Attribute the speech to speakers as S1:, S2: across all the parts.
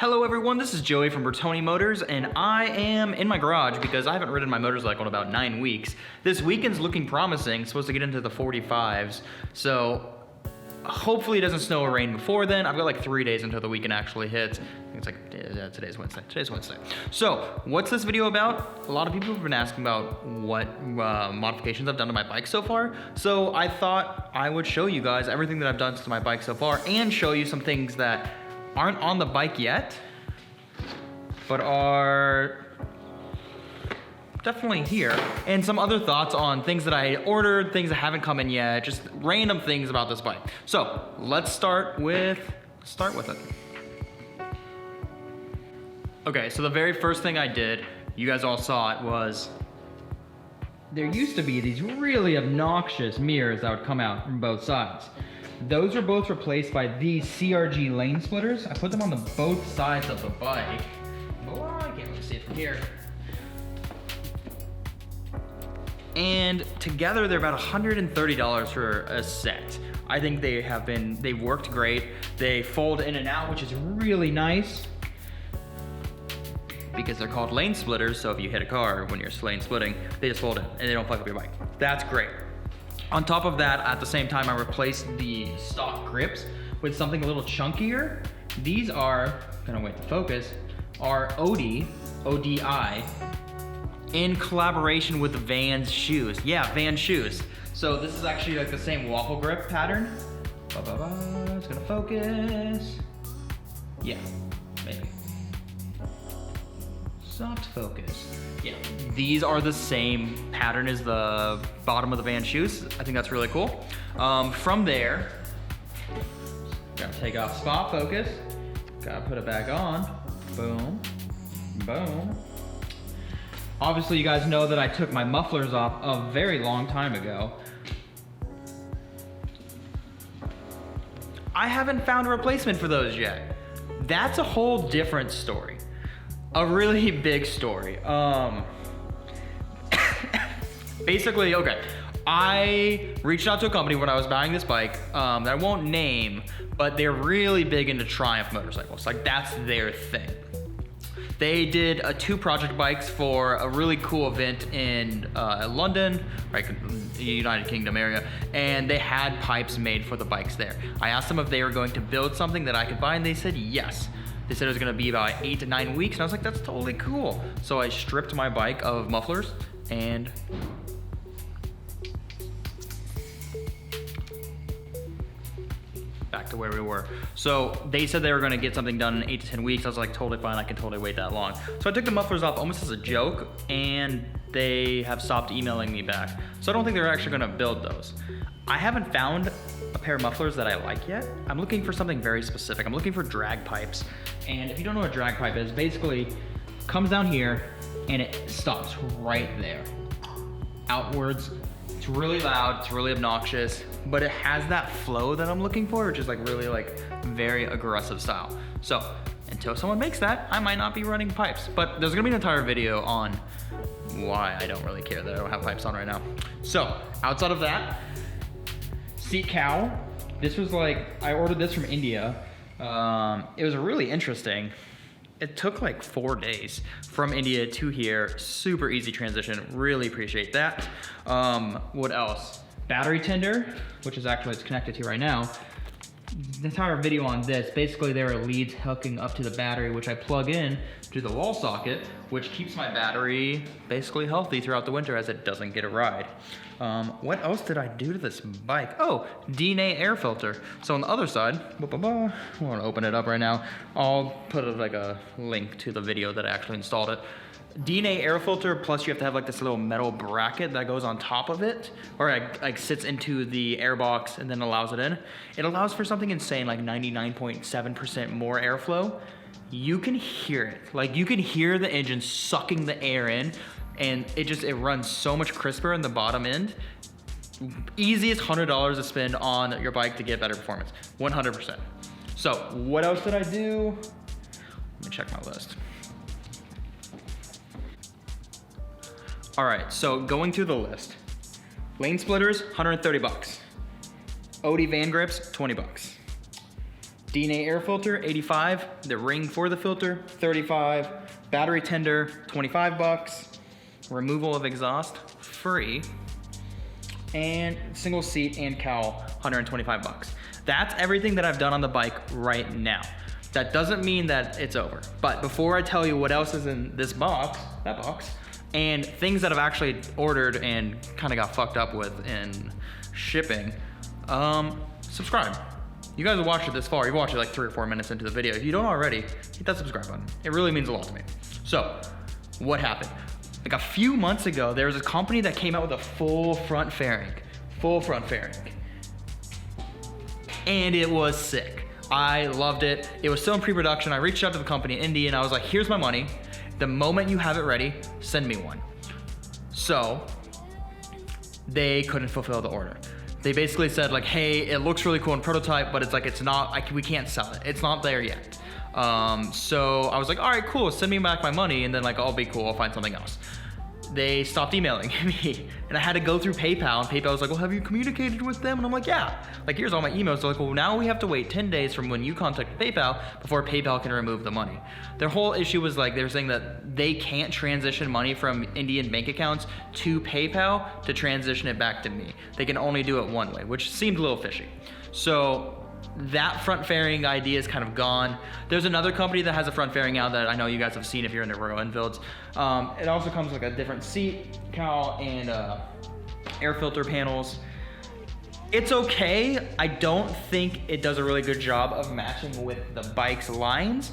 S1: Hello everyone, this is Joey from Burtoni Motors, and I am in my garage because I haven't ridden my motorcycle in about 9 weeks. This weekend's looking promising, supposed to get into the 45s, so hopefully it doesn't snow or rain before then. I've got like 3 days until the weekend actually hits. I think it's like, today's Wednesday. So, what's this video about? A lot of people have been asking about what modifications I've done to my bike so far, so I thought I would show you guys everything that I've done to my bike so far and show you some things that aren't on the bike yet, but are definitely here, and some other thoughts on things that I ordered, things that haven't come in yet, just random things about this bike. So let's start with it. Okay, so the very first thing I did, you guys all saw it, was there used to be these really obnoxious mirrors that would come out from both sides. Those are both replaced by these CRG lane splitters. I put them on both sides of the bike. Oh, I can't really see it from here. And together they're about $130 for a set. I think they worked great. They fold in and out, which is really nice because they're called lane splitters. So if you hit a car when you're lane splitting, they just fold in and they don't fuck up your bike. That's great. On top of that, at the same time, I replaced the stock grips with something a little chunkier. These are, gonna wait to focus, are ODI, in collaboration with Vans shoes. Yeah, Vans shoes. So this is actually like the same waffle grip pattern. It's gonna focus. Yeah, maybe. Soft focus. Yeah, these are the same pattern as the bottom of the Vans shoes. I think that's really cool. From there, gotta take off spot focus. Gotta put it back on. Boom, boom. Obviously, you guys know that I took my mufflers off a very long time ago. I haven't found a replacement for those yet. That's a whole different story. A really big story. Basically, okay, I reached out to a company when I was buying this bike that I won't name, but they're really big into Triumph motorcycles. Like, that's their thing. They did 2 project bikes for a really cool event in London, like the United Kingdom area, and they had pipes made for the bikes there. I asked them if they were going to build something that I could buy, and they said yes. They said it was gonna be about 8 to 9 weeks, and I was like, that's totally cool. So I stripped my bike of mufflers, and back to where we were. So they said they were gonna get something done in 8 to 10 weeks. I was like, totally fine, I can totally wait that long. So I took the mufflers off almost as a joke, and they have stopped emailing me back. So I don't think they're actually gonna build those. I haven't found a pair of mufflers that I like yet. I'm looking for something very specific. I'm looking for drag pipes. And if you don't know what a drag pipe is, basically comes down here and it stops right there. Outwards. It's really loud, it's really obnoxious, but it has that flow that I'm looking for, which is like really like very aggressive style. So until someone makes that, I might not be running pipes, but there's gonna be an entire video on why I don't really care that I don't have pipes on right now. So outside of that, seat cowl. This was like, I ordered this from India. It was really interesting. It took like 4 days from India to here. Super easy transition, really appreciate that. What else? Battery tender, which is actually, it's connected to right now. The entire video on this, basically there are leads hooking up to the battery, which I plug in to the wall socket, which keeps my battery basically healthy throughout the winter as it doesn't get a ride. What else did I do to this bike? Oh, DNA air filter. So on the other side, I want to open it up right now. I'll put like a link to the video that I actually installed it. DNA air filter, plus you have to have like this little metal bracket that goes on top of it, or like sits into the air box and then allows it in. It allows for something insane like 99.7% more airflow. You can hear it. Like, you can hear the engine sucking the air in, and it runs so much crisper in the bottom end. Easiest $100 to spend on your bike to get better performance, 100%. So what else did I do? Let me check my list. All right, so going through the list. Lane splitters, 130 bucks. OD van grips, 20 bucks. DNA air filter, 85. The ring for the filter, 35. Battery tender, 25 bucks. Removal of exhaust, free. And single seat and cowl, 125 bucks. That's everything that I've done on the bike right now. That doesn't mean that it's over. But before I tell you what else is in this box, that box, and things that I've actually ordered and kind of got fucked up with in shipping, subscribe. You guys have watched it this far. You've watched it like 3 or 4 minutes into the video. If you don't already, hit that subscribe button. It really means a lot to me. So, what happened? Like a few months ago, there was a company that came out with a full front fairing. And it was sick. I loved it. It was still in pre-production. I reached out to the company in Indy and I was like, here's my money. The moment you have it ready, send me one. So, they couldn't fulfill the order. They basically said like, hey, it looks really cool in prototype, but it's like, it's not, we can't sell it. It's not there yet. So I was like, all right, cool, send me back my money and then like, I'll be cool, I'll find something else. They stopped emailing me and I had to go through PayPal and PayPal was like, well, have you communicated with them? And I'm like, yeah, like here's all my emails. They're like, well, now we have to wait 10 days from when you contact PayPal before PayPal can remove the money. Their whole issue was like, they were saying that they can't transition money from Indian bank accounts to PayPal to transition it back to me. They can only do it one way, which seemed a little fishy. So that front fairing idea is kind of gone. There's another company that has a front fairing out that I know you guys have seen if you're into Royal Enfields. It also comes with like a different seat, cowl, and air filter panels. It's okay. I don't think it does a really good job of matching with the bike's lines.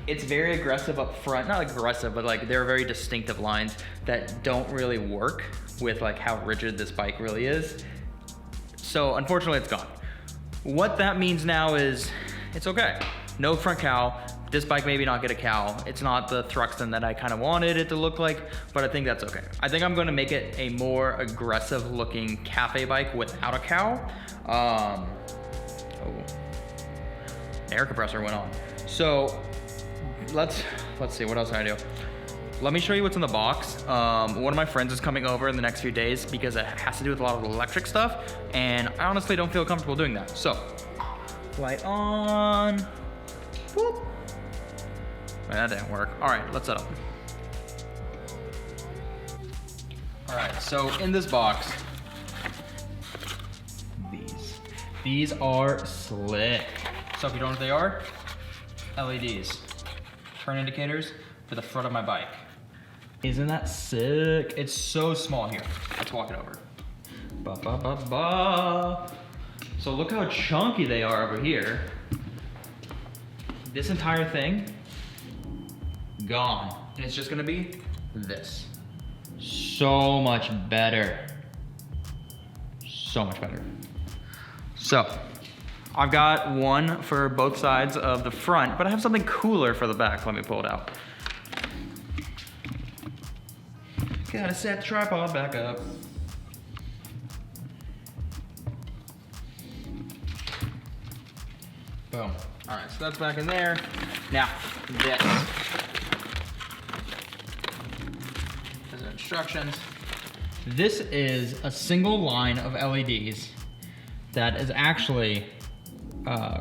S1: It's very aggressive up front, not aggressive, but like they're very distinctive lines that don't really work with like how rigid this bike really is. So unfortunately it's gone. What that means now is it's okay. No front cowl. This bike maybe not get a cowl. It's not the Thruxton that I kind of wanted it to look like, but I think that's okay. I think I'm gonna make it a more aggressive looking cafe bike without a cowl. Oh, air compressor went on. So let's see, what else can I do? Let me show you what's in the box. One of my friends is coming over in the next few days because it has to do with a lot of electric stuff, and I honestly don't feel comfortable doing that. So, light on, whoop. Wait, that didn't work. All right, let's set up. All right, so in this box, these are slick. So if you don't know what they are, LEDs, turn indicators for the front of my bike. Isn't that sick? It's so small here. Let's walk it over. Ba, ba, ba, ba. So look how chunky they are over here. This entire thing, gone. And it's just gonna be this. So much better. So much better. So, I've got one for both sides of the front, but I have something cooler for the back. Let me pull it out. Gotta set the tripod back up. Boom. All right, so that's back in there. Now, this. These are instructions. This is a single line of LEDs that is actually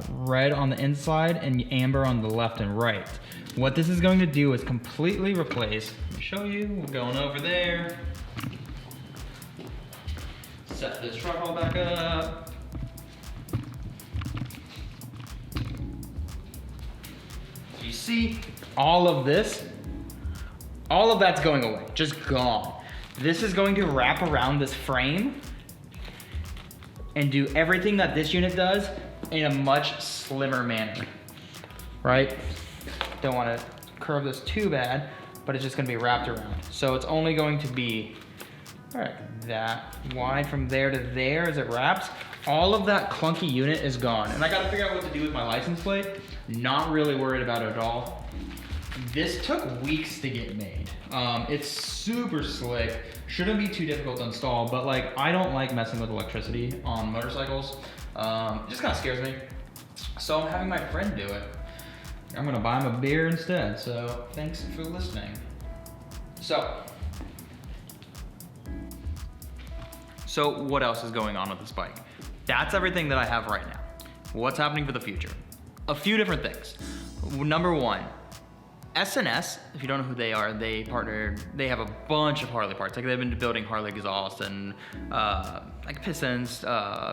S1: red on the inside and amber on the left and right. What this is going to do is completely replace, let me show you, we're going over there. Set this truck all back up. So you see all of this, all of that's going away, just gone. This is going to wrap around this frame and do everything that this unit does in a much slimmer manner, right? Don't want to curve this too bad, but it's just going to be wrapped around. So it's only going to be, all right, that wide from there to there as it wraps. All of that clunky unit is gone. And I got to figure out what to do with my license plate. Not really worried about it at all. This took weeks to get made. It's super slick. Shouldn't be too difficult to install, but like I don't like messing with electricity on motorcycles. It just kind of scares me. So I'm having my friend do it. I'm gonna buy him a beer instead, so thanks for listening. So what else is going on with this bike? That's everything that I have right now. what's happening for the future? A few different things. Number one, SNS, if you don't know who they are, they have a bunch of Harley parts. Like they've been building Harley exhaust and like pistons,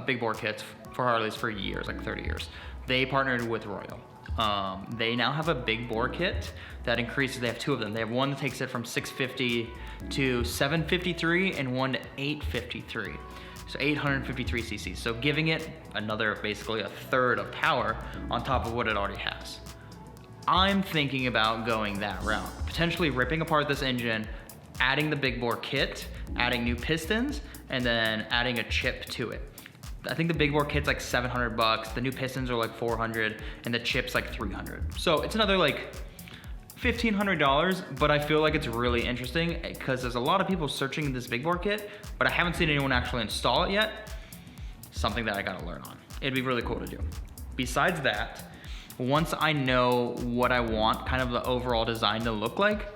S1: big bore kits for Harleys for years, like 30 years. They partnered with Royal. They now have a big bore kit that increases, they have two of them. They have one that takes it from 650 to 753 and one to 853. So 853 cc's. So giving it another, basically a third of power on top of what it already has. I'm thinking about going that route. Potentially ripping apart this engine, adding the big bore kit, adding new pistons, and then adding a chip to it. I think the big bore kit's like $700, the new pistons are like $400, and the chip's like $300. So it's another like $1,500, but I feel like it's really interesting because there's a lot of people searching this big bore kit, but I haven't seen anyone actually install it yet. Something that I gotta learn on. It'd be really cool to do. Besides that, once I know what I want kind of the overall design to look like,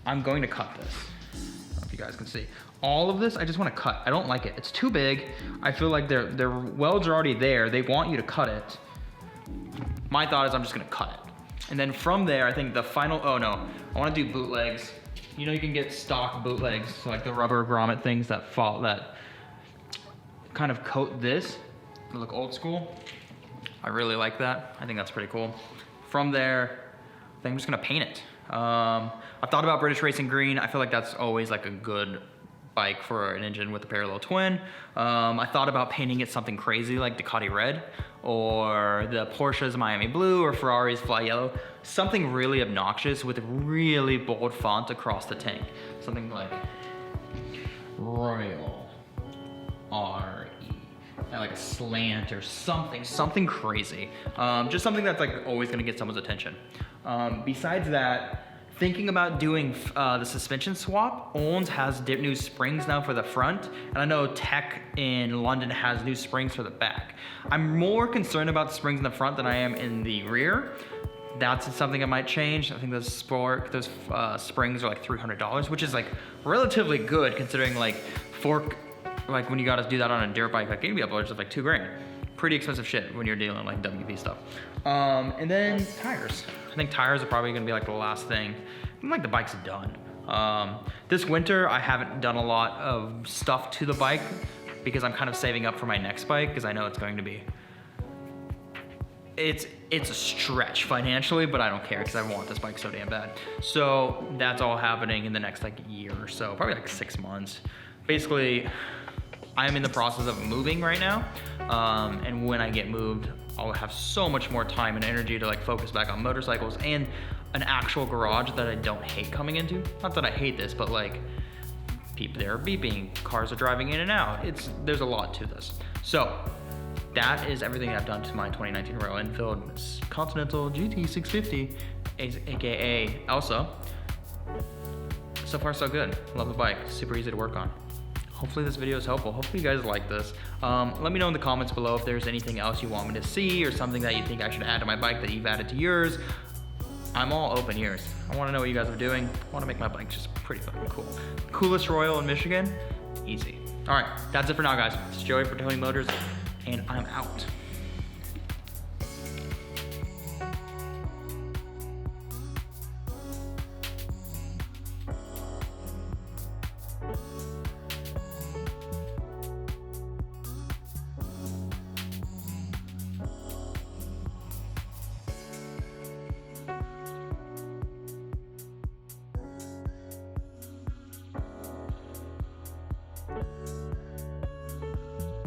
S1: I'm going to cut this. I don't know if you guys can see. All of this, I just want to cut. I don't like it. It's too big. I feel like their welds are already there. They want you to cut it. My thought is I'm just gonna cut it. And then from there, I think the final, oh no, I wanna do bootlegs. You know, you can get stock bootlegs, so like the rubber grommet things that kind of coat this. They look old school. I really like that. I think that's pretty cool. From there, I think I'm just gonna paint it. I've thought about British Racing Green. I feel like that's always like a good bike for an engine with a parallel twin. I thought about painting it something crazy like Ducati Red, or the Porsche's Miami Blue, or Ferrari's Fly Yellow. Something really obnoxious with really bold font across the tank. Something like Royal R-E. And like a slant or something crazy. Just something that's like always gonna get someone's attention. Besides that, thinking about doing the suspension swap. Owens has new springs now for the front, and I know Tech in London has new springs for the back. I'm more concerned about the springs in the front than I am in the rear. That's something I might change. I think those springs are like $300, which is like relatively good considering like like when you gotta do that on a dirt bike, like maybe upwards of like $2 grand. Pretty expensive shit when you're dealing like WP stuff. And then tires. I think tires are probably gonna be like the last thing. I'm like the bike's done. This winter, I haven't done a lot of stuff to the bike because I'm kind of saving up for my next bike because I know it's going to be, it's a stretch financially, but I don't care because I want this bike so damn bad. So that's all happening in the next like year or so, probably like 6 months. Basically, I'm in the process of moving right now, and when I get moved, I'll have so much more time and energy to like focus back on motorcycles and an actual garage that I don't hate coming into. Not that I hate this, but like people there are beeping, cars are driving in and out. There's a lot to this. So that is everything I've done to my 2019 Royal Enfield Continental GT650, aka Elsa. So far so good. Love the bike, super easy to work on. Hopefully this video is helpful. Hopefully you guys like this. Let me know in the comments below if there's anything else you want me to see or something that you think I should add to my bike that you've added to yours. I'm all open ears. I wanna know what you guys are doing. I wanna make my bike just pretty fucking cool. Coolest Royal in Michigan, easy. All right, that's it for now guys. It's Joey for Burtoni Motors and I'm out.